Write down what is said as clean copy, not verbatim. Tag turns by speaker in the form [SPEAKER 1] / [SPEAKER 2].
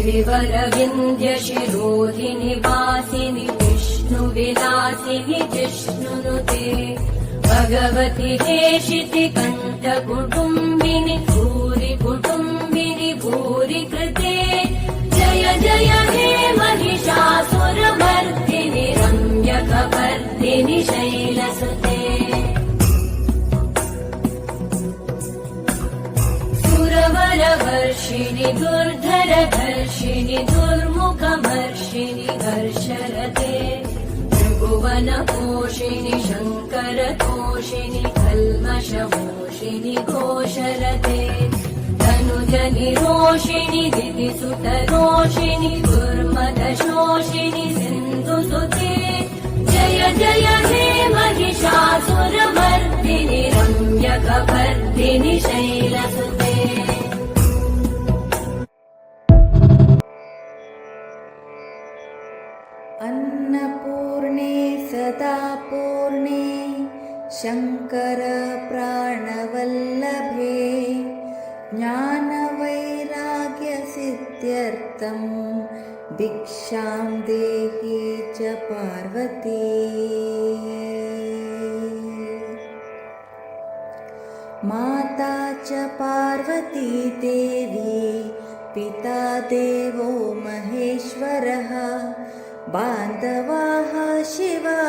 [SPEAKER 1] श्रीवरविन्द्यशिरोधिनि वासिनि विष्णुविलासिनि जिष्णुनुते भगवति हेशिति कण्ठकुटुम्बिनि भूरि कुटुम्बिनि भूरि कृते जय जय हे महिषासुरमर्दिनि रम्यकपर्दिनि शैलसुते सुरवरवर्षिणि दुर्धरधर्षिणि दुर्मुखमर्षिणि हर्षरते त्रिभुवनपोषिणि शङ्करतोषिणि कल्मषमोषिणि घोषरते धनुजनिरोषिणि दितिसुतरोषिणि दुर्मदशोषिणि सिन्धुसुते जय जय हे महिषासुरमर्दिनि रम्यकपर्दिनि शैलसुते
[SPEAKER 2] अन्नपूर्णे सदा पूर्णे शङ्करप्राणवल्लभे ज्ञानवैराग्यसिद्ध्यर्थं भिक्षां देहि च पार्वती। माता च पार्वती देवी पिता देवो महेश्वरः बान्धवाः शिवा